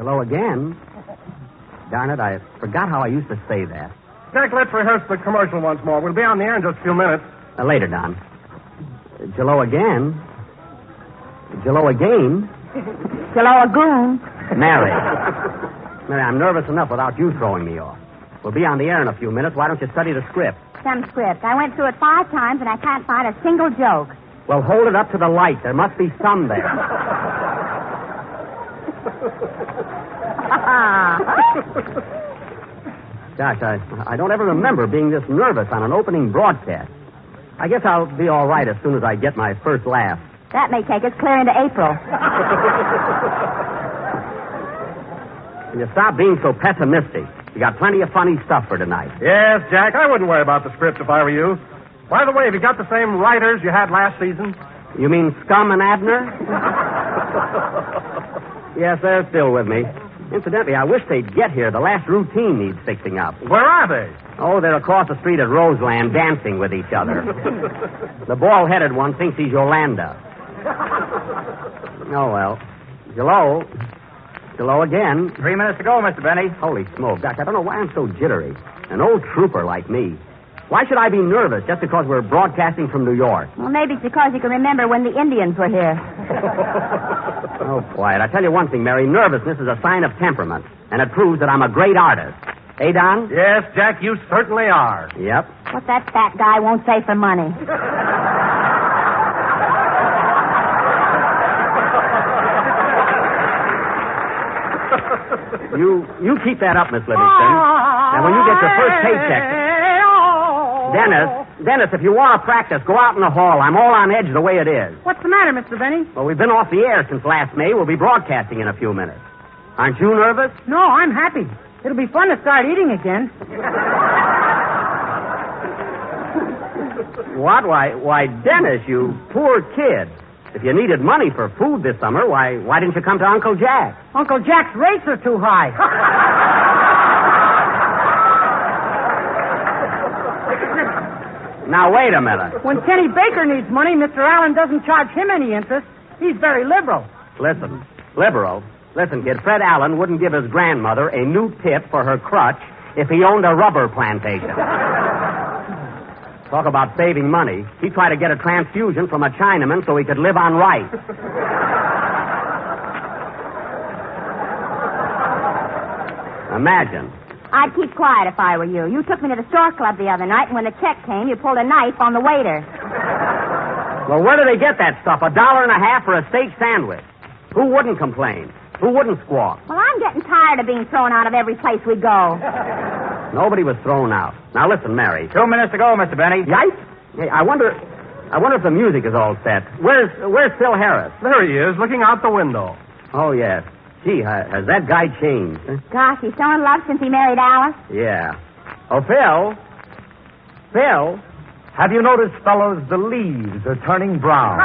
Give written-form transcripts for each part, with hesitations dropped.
Hello again. Darn it, I forgot how I used to say that. Jack, let's rehearse the commercial once more. We'll be on the air in just a few minutes. Later, Don. Jello again. Jello again. Jello a goon. Mary, I'm nervous enough without you throwing me off. We'll be on the air in a few minutes. Why don't you study the script? Some script. I went through it 5 times and I can't find a single joke. Well, hold it up to the light. There must be some there. Gosh, I don't ever remember being this nervous on an opening broadcast. I guess I'll be all right as soon as I get my first laugh. That may take us clear into April. Will you stop being so pessimistic? You got plenty of funny stuff for tonight. Yes, Jack, I wouldn't worry about the script if I were you. By the way, have you got the same writers you had last season? You mean Scum and Abner? Yes, they're still with me. Incidentally, I wish they'd get here. The last routine needs fixing up. Where are they? Oh, they're across the street at Roseland dancing with each other. The bald-headed one thinks he's Yolanda. Oh, well. Hello. Hello again. 3 minutes to go, Mr. Benny. Holy smoke. Gosh, I don't know why I'm so jittery. An old trooper like me. Why should I be nervous just because we're broadcasting from New York? Well, maybe it's because you can remember when the Indians were here. Oh, quiet. I tell you one thing, Mary. Nervousness is a sign of temperament, and it proves that I'm a great artist. Hey, Don? Yes, Jack, you certainly are. Yep. What that fat guy won't say for money. You keep that up, Miss Livingston. Now, when you get your first paycheck... Dennis, if you want to practice, go out in the hall. I'm all on edge the way it is. What's the matter, Mr. Benny? Well, we've been off the air since last May. We'll be broadcasting in a few minutes. Aren't you nervous? No, I'm happy. It'll be fun to start eating again. What? Why, Dennis, you poor kid. If you needed money for food this summer, why didn't you come to Uncle Jack? Uncle Jack's rates are too high. Now, wait a minute. When Kenny Baker needs money, Mr. Allen doesn't charge him any interest. He's very liberal. Listen, liberal? Listen, kid, Fred Allen wouldn't give his grandmother a new tip for her crutch if he owned a rubber plantation. Talk about saving money. He tried to get a transfusion from a Chinaman so he could live on rice. Imagine. I'd keep quiet if I were you. You took me to the store club the other night, and when the check came, you pulled a knife on the waiter. Well, where do they get that stuff? $1.50 for a steak sandwich? Who wouldn't complain? Who wouldn't squawk? Well, I'm getting tired of being thrown out of every place we go. Nobody was thrown out. Now, listen, Mary. 2 minutes to go, Mr. Benny. Yikes. Hey, I wonder if the music is all set. Where's Phil Harris? There he is, looking out the window. Oh, yes. Gee, has that guy changed? Huh? Gosh, he's so in love since he married Alice. Yeah. Oh, Phil? Phil? Have you noticed, fellows, the leaves are turning brown?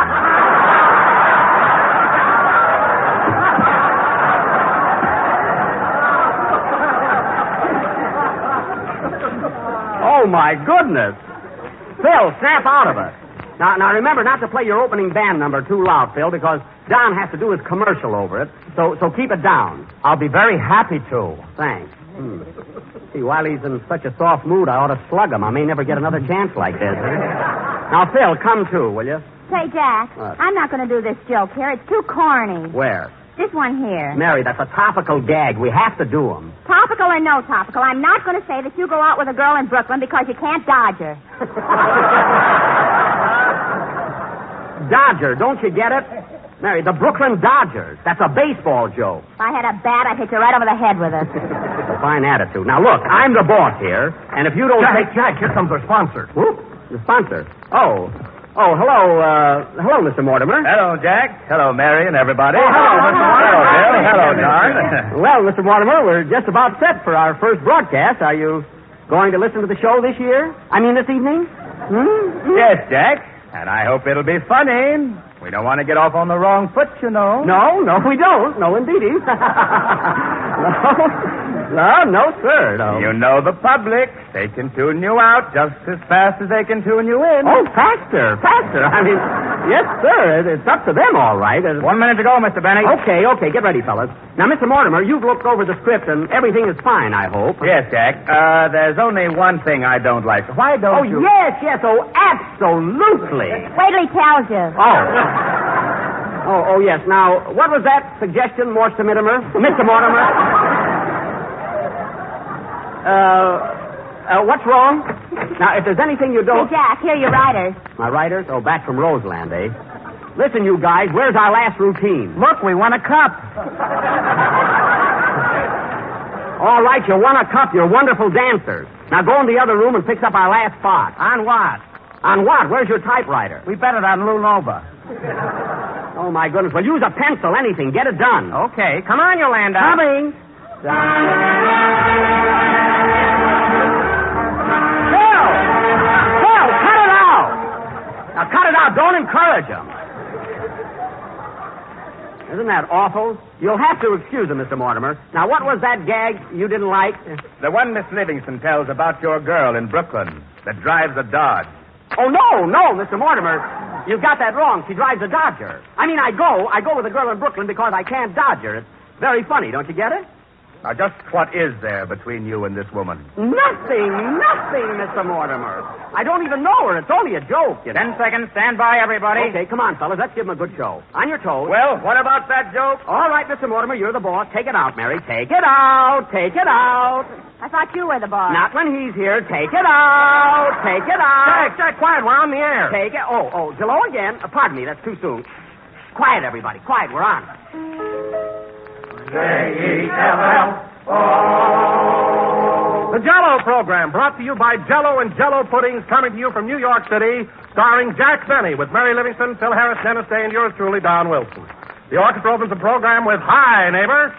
Oh, my goodness. Phil, snap out of it. Now, remember not to play your opening band number too loud, Phil, because Don has to do his commercial over it. So keep it down. I'll be very happy to. Thanks. See, while he's in such a soft mood, I ought to slug him. I may never get another chance like this. Now, Phil, come too, will you? Say, Jack, I'm not going to do this joke here. It's too corny. Where? This one here. Mary, that's a topical gag. We have to do them. Topical or no topical, I'm not going to say that you go out with a girl in Brooklyn because you can't dodge her. Dodger, don't you get it? Mary, the Brooklyn Dodgers. That's a baseball joke. If I had a bat, I'd hit you right over the head with it. A fine attitude. Now, look, I'm the boss here, and if you don't Jack, here comes our sponsor. Whoop, the sponsor. Oh, hello, Mr. Mortimer. Hello, Jack. Hello, Mary and everybody. Oh, hello, Mr. Mortimer. Hello, Bill. Hello, Don. Well, Mr. Mortimer, we're just about set for our first broadcast. Are you going to listen to the show this year? I mean, this evening? Yes, Jack. And I hope it'll be funny. We don't want to get off on the wrong foot, you know. No, we don't. No, indeedy. No, sir. No. You know the public. They can tune you out just as fast as they can tune you in. Oh, faster. I mean, yes, sir. It's up to them, all right. 1 minute to go, Mr. Benny. Okay. Get ready, fellas. Now, Mr. Mortimer, you've looked over the script, and everything is fine, I hope. Yes, Jack. There's only one thing I don't like. Why don't you... Yes. Oh, absolutely. Wait till he tells you. Oh, yes. Now, what was that suggestion, Mr. Mortimer? What's wrong? Now, if there's anything you don't... Hey, Jack, here are your riders. My riders? Oh, back from Roseland, eh? Listen, you guys, where's our last routine? Look, we won a cup. All right, you won a cup. You're wonderful dancers. Now go in the other room and fix up our last spot. On what? On what? Where's your typewriter? We bet it on Lou Nova. Oh, my goodness. Well, use a pencil, anything. Get it done. Okay. Come on, Yolanda. Coming. Phil, cut it out. Now, cut it out. Don't encourage them. Isn't that awful? You'll have to excuse him, Mr. Mortimer. Now, what was that gag you didn't like? The one Miss Livingston tells about your girl in Brooklyn that drives a Dodge. Oh, no, Mr. Mortimer. You've got that wrong. She drives a Dodger. I mean, I go with a girl in Brooklyn because I can't dodge her. It's very funny. Don't you get it? Now, just what is there between you and this woman? Nothing, Mr. Mortimer. I don't even know her. It's only a joke. 10 seconds. Stand by, everybody. Okay, come on, fellas. Let's give him a good show. On your toes. Well, what about that joke? All right, Mr. Mortimer, you're the boss. Take it out, Mary. Take it out. I thought you were the boss. Not when he's here. Take it out. Jack, quiet. We're on the air. Take it. Oh, Jello again. Pardon me, that's too soon. Quiet, everybody. Quiet. We're on. J-E-L-L-O. The Jell-O program, brought to you by Jell-O and Jell-O Puddings, coming to you from New York City, starring Jack Benny with Mary Livingston, Phil Harris, Dennis Day, and yours truly, Don Wilson. The orchestra opens the program with Hi, Neighbor.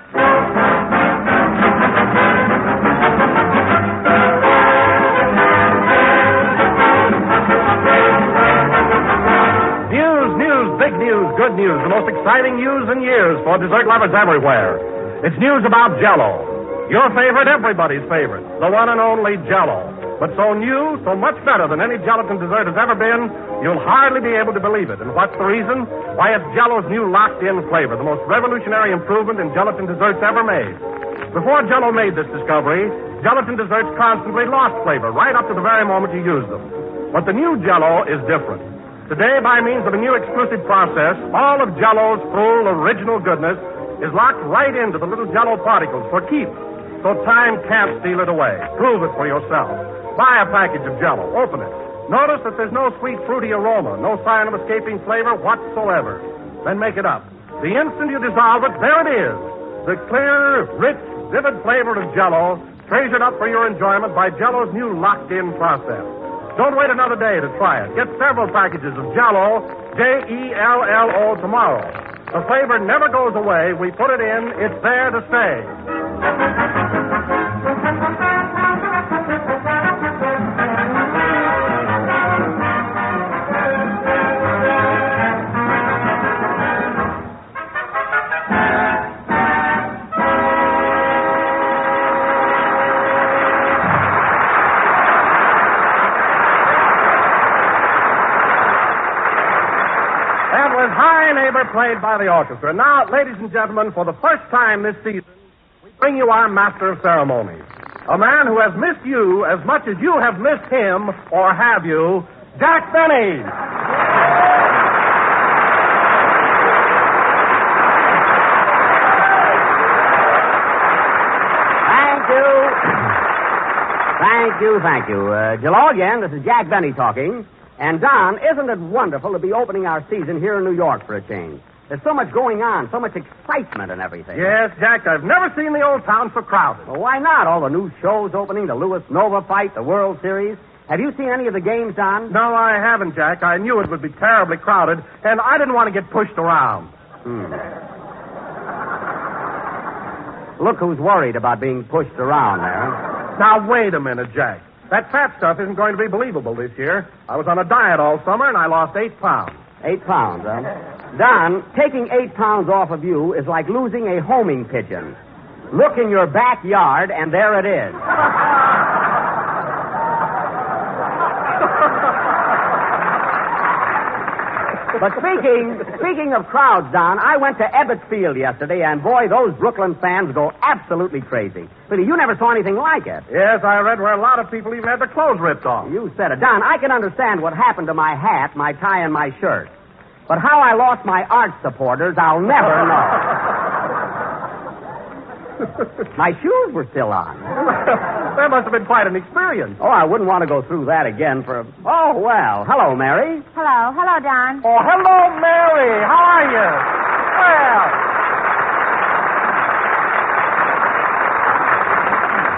News, big news, good news, the most exciting news in years for dessert lovers everywhere. It's news about Jell-O. Your favorite, everybody's favorite, the one and only Jell-O. But so new, so much better than any gelatin dessert has ever been, you'll hardly be able to believe it. And what's the reason? Why, it's Jell-O's new locked-in flavor, the most revolutionary improvement in gelatin desserts ever made. Before Jell-O made this discovery, gelatin desserts constantly lost flavor right up to the very moment you used them. But the new Jell-O is different. Today, by means of a new exclusive process, all of Jell-O's full, original goodness is locked right into the little Jell-O particles for keeps, so time can't steal it away. Prove it for yourself. Buy a package of Jell-O. Open it. Notice that there's no sweet, fruity aroma, no sign of escaping flavor whatsoever. Then make it up. The instant you dissolve it, there it is. The clear, rich, vivid flavor of Jell-O, treasured up for your enjoyment by Jell-O's new locked-in process. Don't wait another day to try it. Get several packages of Jell-O, Jell-O, tomorrow. The flavor never goes away. We put it in. It's there to stay. Played by the orchestra. Now, ladies and gentlemen, for the first time this season, we bring you our master of ceremonies. A man who has missed you as much as you have missed him, or have you, Jack Benny. Thank you. Jello again, this is Jack Benny talking. And, Don, isn't it wonderful to be opening our season here in New York for a change? There's so much going on, so much excitement and everything. Yes, Jack, I've never seen the old town so crowded. Well, why not? All the new shows opening, the Lewis Nova fight, the World Series. Have you seen any of the games, Don? No, I haven't, Jack. I knew it would be terribly crowded, and I didn't want to get pushed around. Look who's worried about being pushed around there. Now, wait a minute, Jack. That fat stuff isn't going to be believable this year. I was on a diet all summer, and I lost 8 pounds. 8 pounds, huh? Don, taking 8 pounds off of you is like losing a homing pigeon. Look in your backyard, and there it is. But speaking of crowds, Don, I went to Ebbets Field yesterday, and boy, those Brooklyn fans go absolutely crazy. Billy, you never saw anything like it. Yes, I read where a lot of people even had their clothes ripped off. You said it. Don, I can understand what happened to my hat, my tie, and my shirt. But how I lost my art supporters, I'll never know. My shoes were still on. That must have been quite an experience. Oh, I wouldn't want to go through that again for... Oh, well. Hello, Mary. Hello. Hello, Don. Oh, hello, Mary. How are you?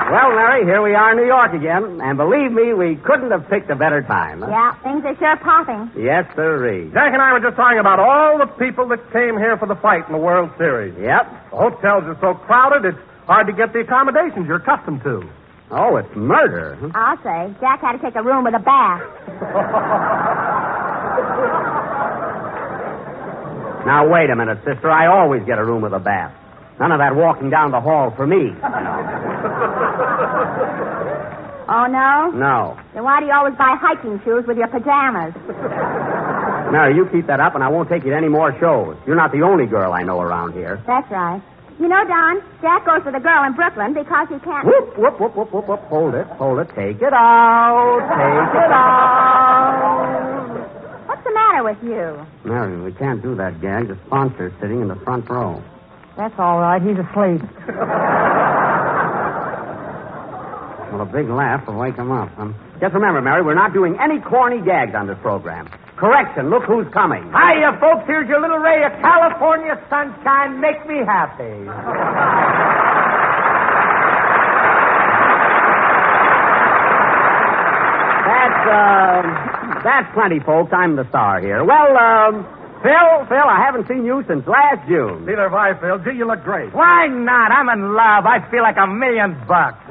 Well, Mary, here we are in New York again. And believe me, we couldn't have picked a better time. Huh? Yeah, things are sure popping. Yes, sirree. Jack and I were just talking about all the people that came here for the fight in the World Series. Yep. The hotels are so crowded, it's hard to get the accommodations you're accustomed to. Oh, it's murder. Huh? I'll say. Jack had to take a room with a bath. Now, wait a minute, sister. I always get a room with a bath. None of that walking down the hall for me. Oh, no? No. Then why do you always buy hiking shoes with your pajamas? Mary, you keep that up, and I won't take you to any more shows. You're not the only girl I know around here. That's right. You know, Don, Jack goes with a girl in Brooklyn because he can't... Whoop, whoop, whoop, whoop, whoop, whoop. Hold it. Take it out. Take it out. What's the matter with you? Mary, we can't do that gag. The sponsor's sitting in the front row. That's all right. He's asleep. Well, a big laugh will wake him up. Just remember, Mary, we're not doing any corny gags on this program. Correction, look who's coming. Hiya, folks. Here's your little ray of California sunshine. Make me happy. That's plenty, folks. I'm the star here. Well, Phil, I haven't seen you since last June. Neither have I, Phil. Gee, you look great. Why not? I'm in love. I feel like $1 million.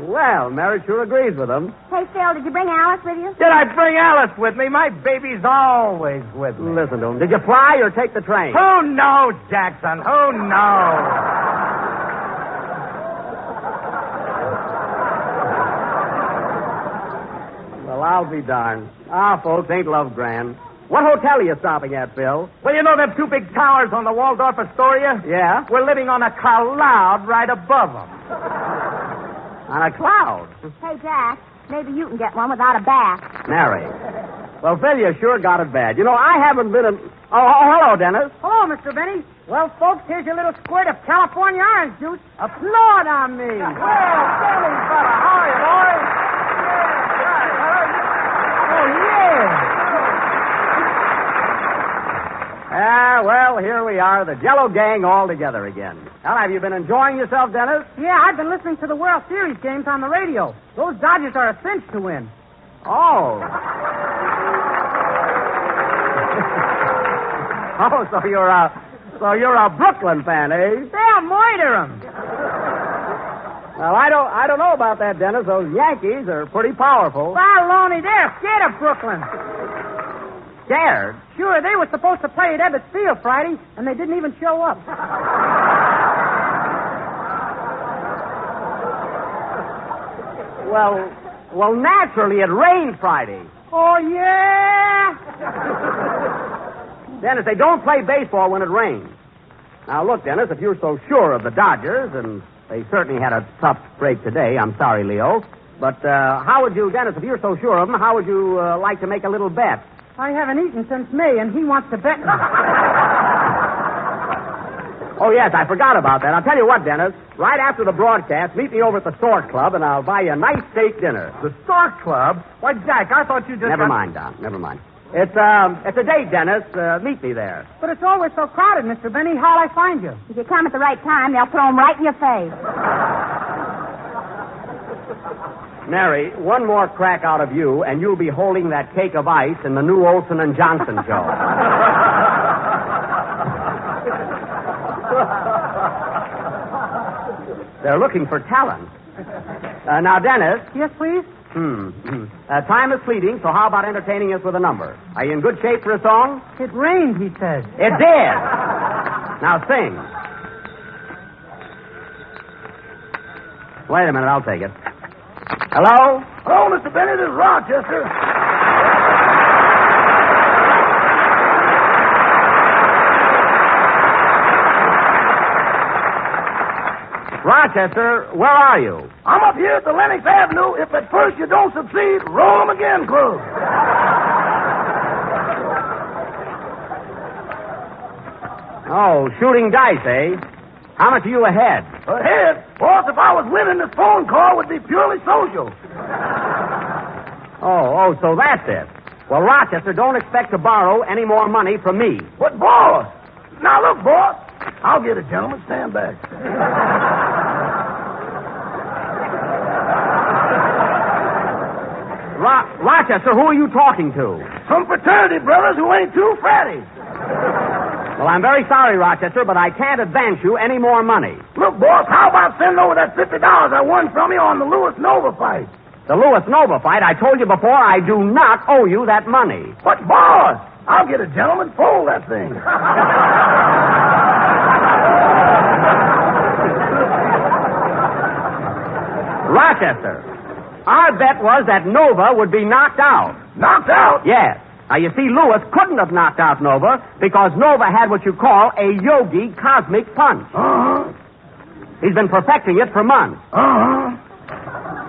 Well, Mary sure agrees with him. Hey, Phil, did you bring Alice with you? Did I bring Alice with me? My baby's always with me. Listen to him. Did you fly or take the train? Who knows, Jackson? Who knows? Well, I'll be darned. Folks, ain't love grand. What hotel are you stopping at, Phil? Well, you know them 2 big towers on the Waldorf Astoria? Yeah? We're living on a cloud right above them. On a cloud? Hey, Jack, maybe you can get one without a bath. Mary. Well, Phil, you sure got it bad. You know, I haven't been in... Oh, hello, Dennis. Hello, Mr. Benny. Well, folks, here's your little squirt of California orange juice. Applaud on me. Well, Billy, fella, how are you, boys? Oh, yeah. Well, here we are, the Jello gang all together again. Well, have you been enjoying yourself, Dennis? Yeah, I've been listening to the World Series games on the radio. Those Dodgers are a cinch to win. Oh. So you're a Brooklyn fan, eh? They'll murder 'em. Well, I don't know about that, Dennis. Those Yankees are pretty powerful. Baloney, they're scared of Brooklyn. Scared? Sure, they were supposed to play at Ebbets Field Friday, and they didn't even show up. Well, naturally, it rained Friday. Oh, yeah? Dennis, they don't play baseball when it rains. Now, look, Dennis, if you're so sure of the Dodgers, and they certainly had a tough break today, I'm sorry, Leo, but how would you, Dennis, if you're so sure of them, how would you like to make a little bet? I haven't eaten since May, and he wants to bet me. Oh, yes, I forgot about that. I'll tell you what, Dennis. Right after the broadcast, meet me over at the Stork Club, and I'll buy you a nice steak dinner. The Stork Club? Why, Jack, I thought you just... Never mind, Don. Never mind. It's a date, Dennis. Meet me there. But it's always so crowded, Mr. Benny. How'll I find you? If you come at the right time, they'll throw 'em right in your face. Mary, one more crack out of you, and you'll be holding that cake of ice in the new Olsen and Johnson show. They're looking for talent. Now, Dennis. Yes, please? Time is fleeting, so how about entertaining us with a number? Are you in good shape for a song? It rained, he says. It did. Now sing. Wait a minute, I'll take it. Hello? Hello, Mr. Benny. This is Rochester. Rochester, where are you? I'm up here at the Lenox Avenue. If at first you don't succeed, roll 'em again, Club. Oh, shooting dice, eh? How much are you ahead? Ahead? Boss, if I was winning, this phone call would be purely social. Oh, so that's it. Well, Rochester, don't expect to borrow any more money from me. But, boss, now look, boss. I'll get it, gentlemen. Stand back. Rochester, who are you talking to? Some fraternity brothers who ain't too fatty. Well, I'm very sorry, Rochester, but I can't advance you any more money. Look, boss, how about sending over that $50 I won from you on the Lewis Nova fight? The Lewis Nova fight, I told you before, I do not owe you that money. But, boss, I'll get it, gentlemen. Fold that thing. Rochester, our bet was that Nova would be knocked out. Knocked out? Yes. Now, you see, Lewis couldn't have knocked out Nova because Nova had what you call a yogi cosmic punch. Uh-huh. He's been perfecting it for months. Uh-huh.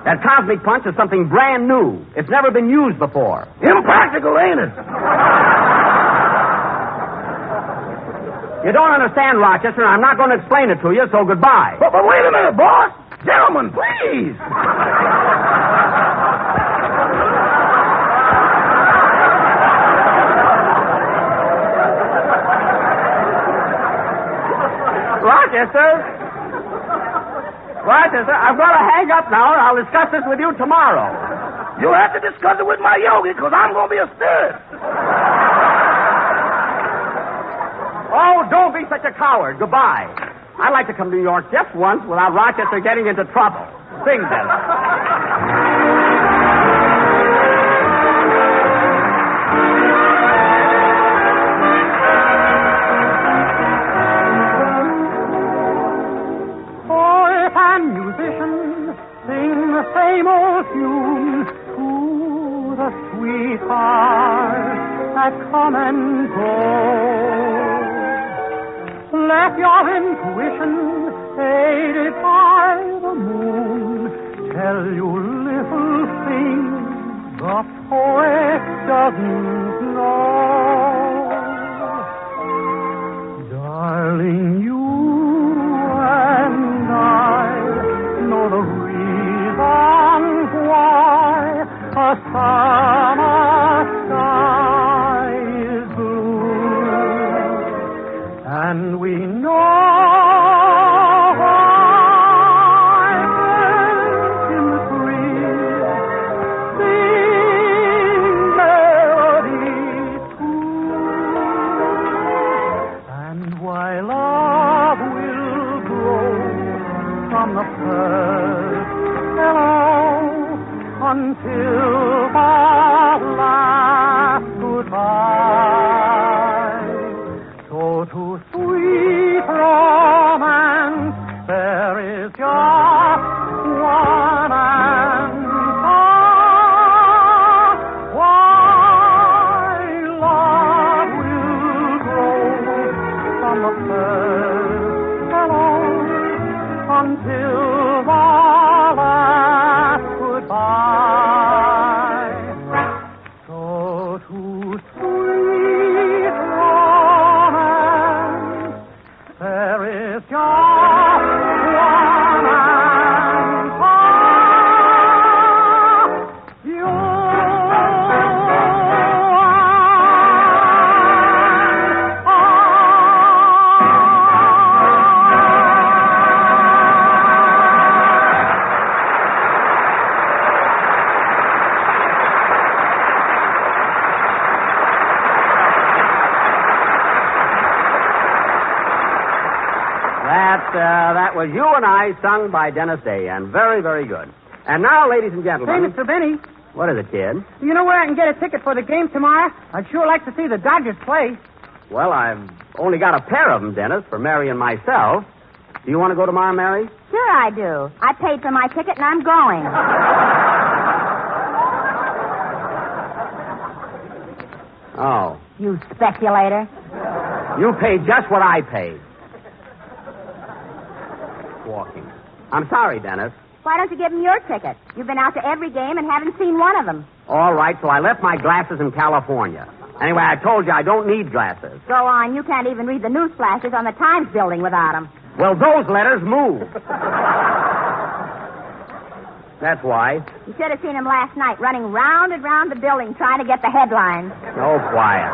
That cosmic punch is something brand new. It's never been used before. Impractical, ain't it? You don't understand, Rochester, and I'm not going to explain it to you, so goodbye. But wait a minute, boss. Gentlemen, please. Rochester, I've got to hang up now, and I'll discuss this with you tomorrow. You'll have to discuss it with my yogi, because I'm going to be a spirit. Oh, don't be such a coward. Goodbye. I'd like to come to New York just once without Rochester getting into trouble. Sing, Dennis. Same old tune to the sweethearts that come and go. Let your intuition, aided by the moon, tell you little things the poet doesn't know. Darling, you and I know the why a summer sky is blue, and we know why birds in the trees sing melodies too, and why love will grow from the first until the last goodbye. So to sweet romance there is just one answer. Why love will grow from the first alone until the last goodbye. So to sweet romance there is just one answer. You That was You and I, sung by Dennis Day, and very, very good. And now, ladies and Say, gentlemen... Mr. Benny, What is it, kid? do you know where I can get a ticket for the game tomorrow? I'd sure like to see the Dodgers play. Well, I've only got a pair of them, Dennis, for Mary and myself. Do you want to go tomorrow, Mary? Sure I do. I paid for my ticket and I'm going. Oh. You speculator. You paid just what I paid. Walking. I'm sorry, Dennis. Why don't you give him your ticket? You've been out to every game and haven't seen one of them. All right, so I left my glasses in California. Anyway, I told you I don't need glasses. Go on. You can't even read the news flashes on the Times building without them. Well, those letters move. That's why. You should have seen him last night running round and round the building trying to get the headlines. Oh, quiet.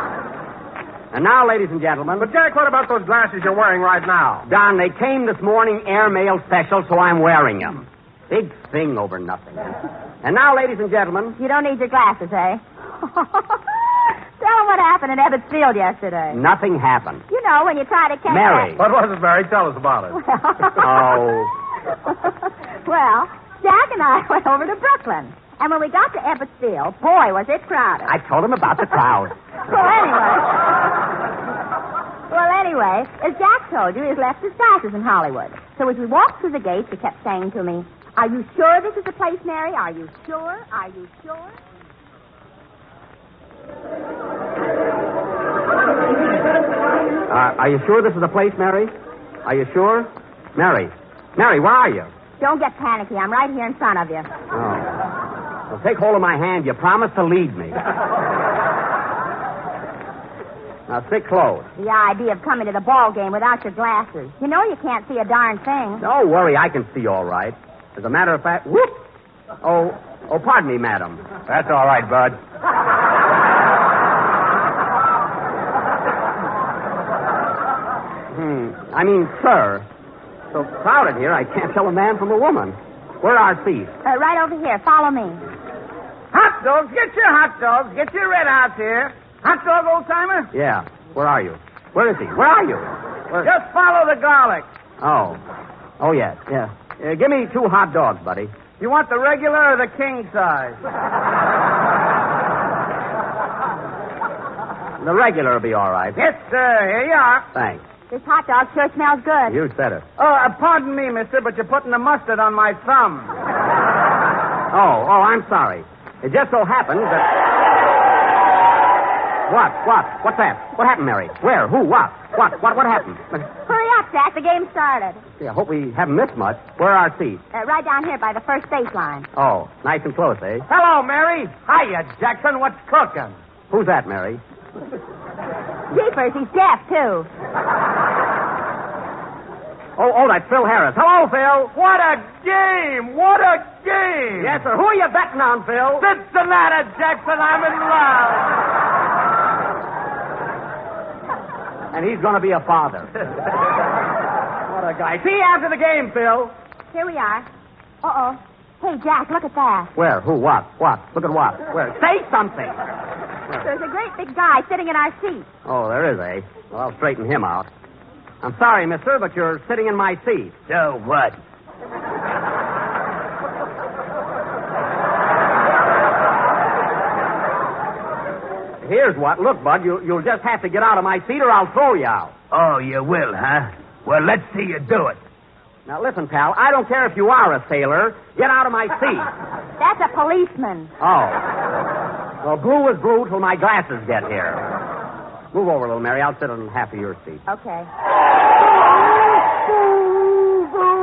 And now, ladies and gentlemen... But, Jack, what about those glasses you're wearing right now? Don, they came this morning, airmail special, so I'm wearing them. Big thing over nothing. And now, ladies and gentlemen... You don't need your glasses, eh? Tell them what happened in Ebbets Field yesterday. Nothing happened. You know, when you try to catch... Mary. What was it, Mary? Tell us about it. Oh. Well, Jack and I went over to Brooklyn. And when we got to Ebbets Field, boy, was it crowded. I told him about the crowd. Well, anyway, as Jack told you, he's left his glasses in Hollywood. So as we walked through the gates, he kept saying to me, "Are you sure this is the place, Mary? Are you sure? Are you sure?" Are you sure this is the place, Mary? Are you sure? Mary, where are you? Don't get panicky. I'm right here in front of you. Oh. Well, take hold of my hand. You promised to lead me. Now, sit close. The idea of coming to the ball game without your glasses. You know you can't see a darn thing. Don't worry. I can see all right. As a matter of fact... Whoop! Oh, pardon me, madam. That's all right, Bud. I mean, sir. So crowded here, I can't tell a man from a woman. Where are our seats? Right over here. Follow me. Hot dogs, get your hot dogs. Get your red hots here. Hot dog, old-timer? Yeah. Where are you? Where is he? Where are you? Where... Just follow the garlic. Oh. Oh, yes. Yeah. Give me 2 hot dogs, buddy. You want the regular or the king size? The regular will be all right. Yes, sir. Here you are. Thanks. This hot dog sure smells good. You said it. Pardon me, mister, but you're putting the mustard on my thumb. Oh, I'm sorry. It just so happened that... What? What's that? What happened, Mary? Where? Who? What? What happened? Hurry up, Jack. The game started. Gee, I hope we haven't missed much. Where are our seats? Right down here by the first base line. Oh, nice and close, eh? Hello, Mary. Hiya, Jackson. What's cooking? Who's that, Mary? Jeepers, he's deaf, too. Oh, that's Phil Harris. Hello, Phil. What a game! What a game! Yes, sir. Who are you betting on, Phil? Cincinnati, Jackson. I'm in love. And he's going to be a father. What a guy. See you after the game, Phil. Here we are. Uh-oh. Hey, Jack, look at that. Where? Who? What? Look at what? Where? Say something. There's a great big guy sitting in our seat. Oh, there is, eh? Well, I'll straighten him out. I'm sorry, mister, but you're sitting in my seat. So what? Here's what. Look, Bud, you'll just have to get out of my seat or I'll throw you out. Oh, you will, huh? Well, let's see you do it. Now, listen, pal, I don't care if you are a sailor. Get out of my seat. That's a policeman. Oh. Well, blue is blue till my glasses get here. Move over, little Mary. I'll sit on half of your seat. Okay.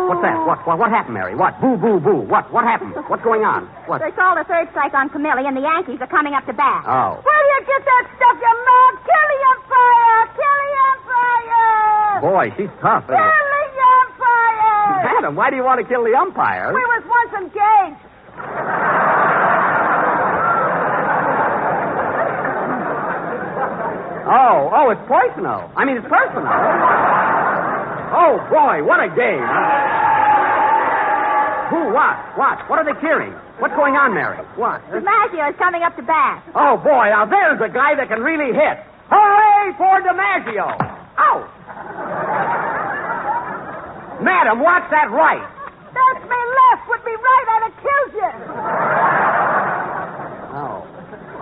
What's that? What happened, Mary? What? Boo, boo, boo. What happened? What's going on? What? They called a third strike on Camille, and the Yankees are coming up to bat. Oh. Will you get that stuff, you mad? Kill the umpire! Kill the umpire! Boy, she's tough, isn't Kill it? the umpire! Madam, why do you want to kill the umpire? We was once engaged. Oh, it's personal. I mean, it's personal. Oh, boy, what a game. Who, what? What are they cheering? What's going on, Mary? What? DiMaggio is coming up to bat. Oh, boy, now there's a guy that can really hit. Hooray for DiMaggio. Out. Madam, watch that right. That's me left. With me right, I'd have killed you.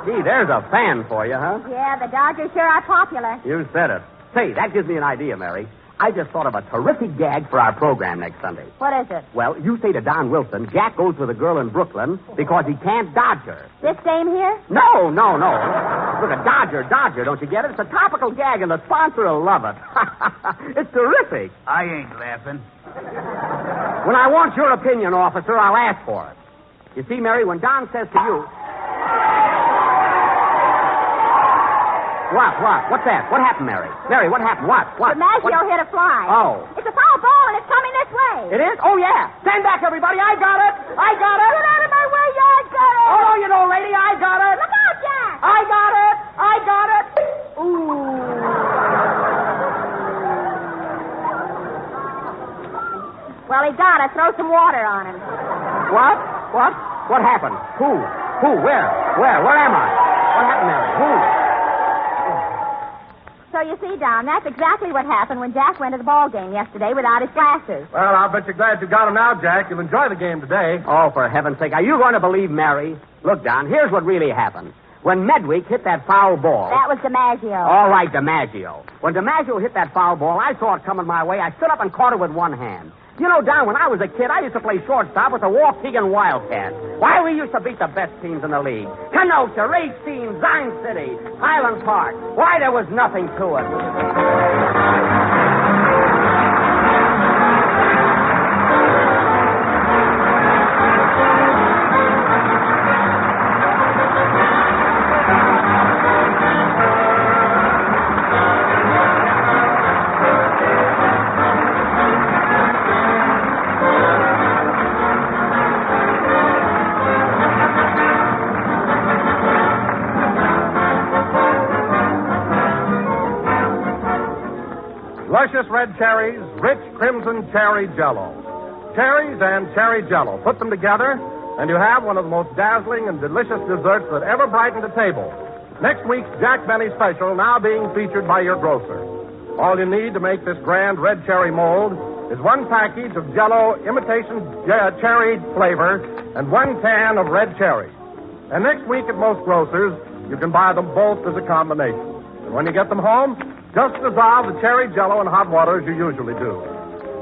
Gee, there's a fan for you, huh? Yeah, the Dodgers sure are popular. You said it. Say, that gives me an idea, Mary. I just thought of a terrific gag for our program next Sunday. What is it? Well, you say to Don Wilson, Jack goes with a girl in Brooklyn because he can't dodge her. This game here? No. Look, a Dodger, don't you get it? It's a topical gag, and the sponsor will love it. It's terrific. I ain't laughing. When I want your opinion, officer, I'll ask for it. You see, Mary, when Don says to you... What? What's that? What happened, Mary? Mary, what happened? What? DiMaggio hit a fly. Oh. It's a foul ball, and it's coming this way. It is? Oh, yeah. Stand back, everybody. I got it. Get out of my way. Yeah, I got it. Oh, no, you don't, lady. I got it. Look out, Jack. I got it. Ooh. Well, he got it. Throw some water on him. What? What happened? Who? Where? Where am I? What happened, Mary? Who? So you see, Don, that's exactly what happened when Jack went to the ball game yesterday without his glasses. Well, I'll bet you're glad you got him now, Jack. You'll enjoy the game today. Oh, for heaven's sake. Are you going to believe Mary? Look, Don, here's what really happened. When Medwick hit that foul ball... That was DiMaggio. All right, DiMaggio. When DiMaggio hit that foul ball, I saw it coming my way. I stood up and caught it with one hand. You know, Don, when I was a kid, I used to play shortstop with the Waukegan Wildcats. Why, we used to beat the best teams in the league. Kenosha, Racine, Zion City, Highland Park. Why, there was nothing to it. Luscious red cherries, rich crimson cherry jello. Cherries and cherry jello. Put them together, and you have one of the most dazzling and delicious desserts that ever brightened a table. Next week's Jack Benny special now being featured by your grocer. All you need to make this grand red cherry mold is one package of jello imitation cherry flavor and one can of red cherry. And next week at most grocers, you can buy them both as a combination. And when you get them home, just dissolve the cherry jello in hot water as you usually do.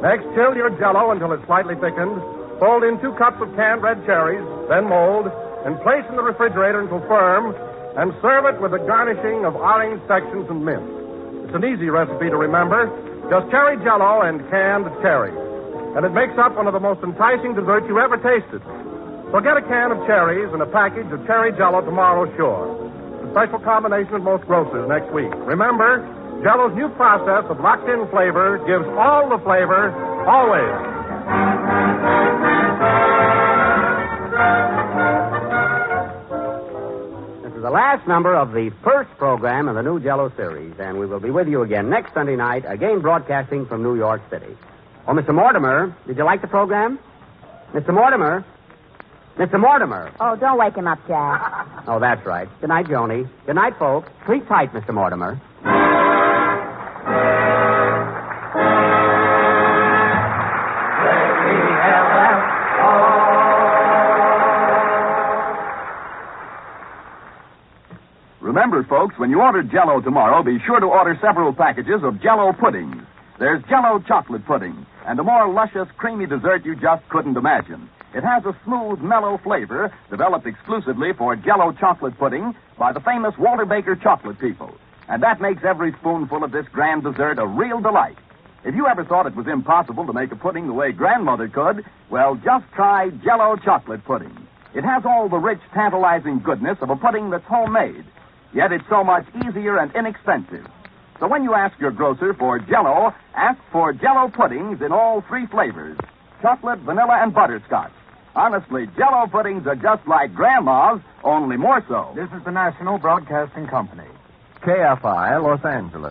Next, chill your jello until it's slightly thickened. Fold in 2 cups of canned red cherries, then mold, and place in the refrigerator until firm, and serve it with a garnishing of orange sections and mint. It's an easy recipe to remember. Just cherry jello and canned cherries. And it makes up one of the most enticing desserts you ever tasted. So get a can of cherries and a package of cherry jello tomorrow, sure. It's a special combination at most grocers next week. Remember, Jello's new process of locked-in flavor gives all the flavor, always. This is the last number of the first program in the new Jello series, and we will be with you again next Sunday night, again broadcasting from New York City. Oh, Mr. Mortimer, did you like the program? Mr. Mortimer? Mr. Mortimer. Oh, don't wake him up, Jack. Oh, that's right. Good night, Joni. Good night, folks. Sleep tight, Mr. Mortimer. Remember, folks, when you order Jell-O tomorrow, be sure to order several packages of Jell-O puddings. There's Jell-O chocolate pudding, and a more luscious, creamy dessert you just couldn't imagine. It has a smooth, mellow flavor developed exclusively for Jell-O chocolate pudding by the famous Walter Baker chocolate people. And that makes every spoonful of this grand dessert a real delight. If you ever thought it was impossible to make a pudding the way Grandmother could, well, just try Jell-O chocolate pudding. It has all the rich, tantalizing goodness of a pudding that's homemade. Yet it's so much easier and inexpensive. So when you ask your grocer for Jell-O, ask for Jell-O puddings in all 3 flavors: chocolate, vanilla, and butterscotch. Honestly, Jell-O puddings are just like Grandma's, only more so. This is the National Broadcasting Company. KFI, Los Angeles.